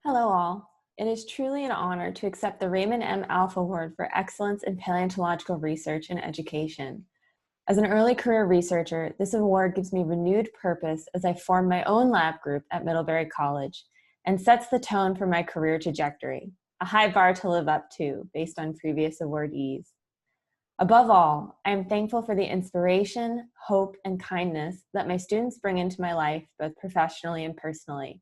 Hello all. It is truly an honor to accept the Raymond M. Alf Award for Excellence in Paleontological Research and Education. As an early career researcher, this award gives me renewed purpose as I form my own lab group at Middlebury College and sets the tone for my career trajectory, a high bar to live up to based on previous awardees. Above all, I am thankful for the inspiration, hope, and kindness that my students bring into my life, both professionally and personally.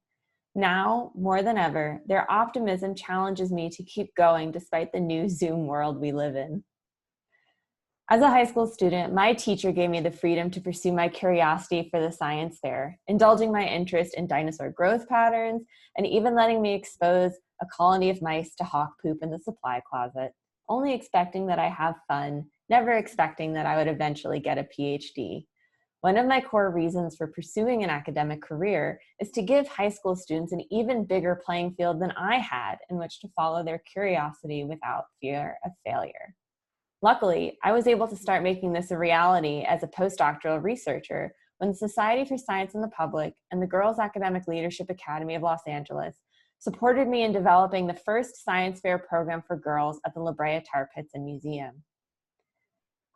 Now, more than ever, their optimism challenges me to keep going despite the new Zoom world we live in. As a high school student, my teacher gave me the freedom to pursue my curiosity for the science fair, indulging my interest in dinosaur growth patterns, and even letting me expose a colony of mice to hawk poop in the supply closet, only expecting that I have fun, never expecting that I would eventually get a PhD. One of my core reasons for pursuing an academic career is to give high school students an even bigger playing field than I had in which to follow their curiosity without fear of failure. Luckily, I was able to start making this a reality as a postdoctoral researcher when the Society for Science in the Public and the Girls Academic Leadership Academy of Los Angeles supported me in developing the first science fair program for girls at the Brea Tar Pits Museum.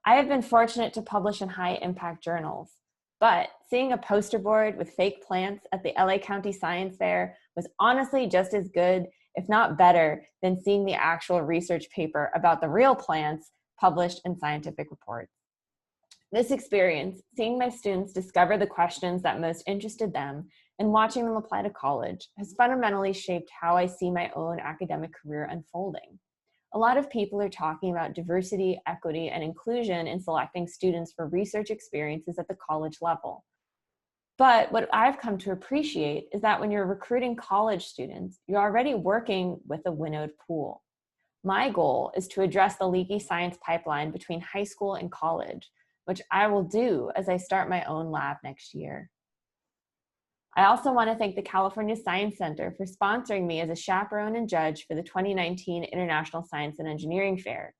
I have been fortunate to publish in high-impact journals, but seeing a poster board with fake plants at the LA County Science Fair was honestly just as good, if not better, than seeing the actual research paper about the real plants published in scientific reports. This experience, seeing my students discover the questions that most interested them and watching them apply to college, has fundamentally shaped how I see my own academic career unfolding. A lot of people are talking about diversity, equity, and inclusion in selecting students for research experiences at the college level. But what I've come to appreciate is that when you're recruiting college students, you're already working with a winnowed pool. My goal is to address the leaky science pipeline between high school and college, which I will do as I start my own lab next year. I also want to thank the California Science Center for sponsoring me as a chaperone and judge for the 2019 International Science and Engineering Fair.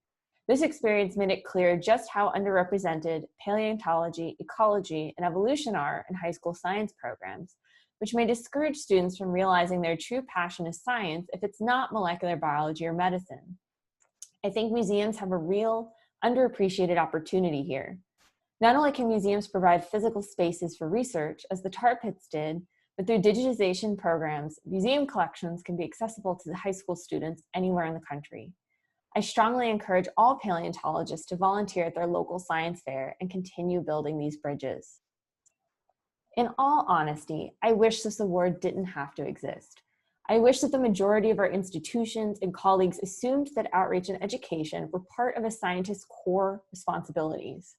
This experience made it clear just how underrepresented paleontology, ecology, and evolution are in high school science programs, which may discourage students from realizing their true passion is science if it's not molecular biology or medicine. I think museums have a real underappreciated opportunity here. Not only can museums provide physical spaces for research, as the Tar Pits did, but through digitization programs, museum collections can be accessible to the high school students anywhere in the country. I strongly encourage all paleontologists to volunteer at their local science fair and continue building these bridges. In all honesty, I wish this award didn't have to exist. I wish that the majority of our institutions and colleagues assumed that outreach and education were part of a scientist's core responsibilities.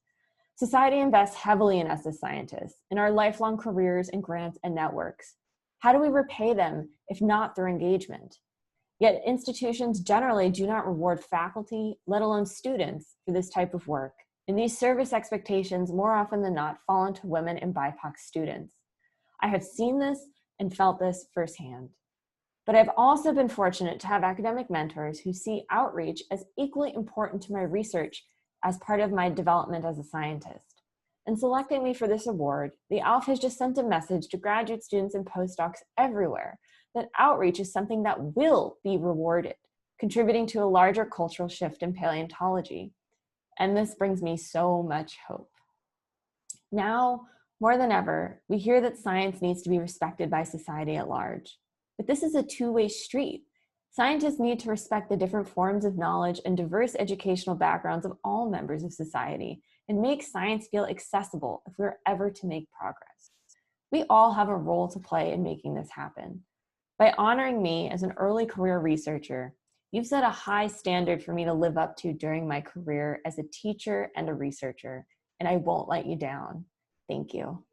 Society invests heavily in us as scientists, in our lifelong careers and grants and networks. How do we repay them if not through engagement? Yet institutions generally do not reward faculty, let alone students, for this type of work. And these service expectations more often than not fall onto women and BIPOC students. I have seen this and felt this firsthand. But I've also been fortunate to have academic mentors who see outreach as equally important to my research as part of my development as a scientist. In selecting me for this award, the ALF has just sent a message to graduate students and postdocs everywhere that outreach is something that will be rewarded, contributing to a larger cultural shift in paleontology. And this brings me so much hope. Now, more than ever, we hear that science needs to be respected by society at large. But this is a two-way street. Scientists need to respect the different forms of knowledge and diverse educational backgrounds of all members of society and make science feel accessible if we're ever to make progress. We all have a role to play in making this happen. By honoring me as an early career researcher, you've set a high standard for me to live up to during my career as a teacher and a researcher, and I won't let you down. Thank you.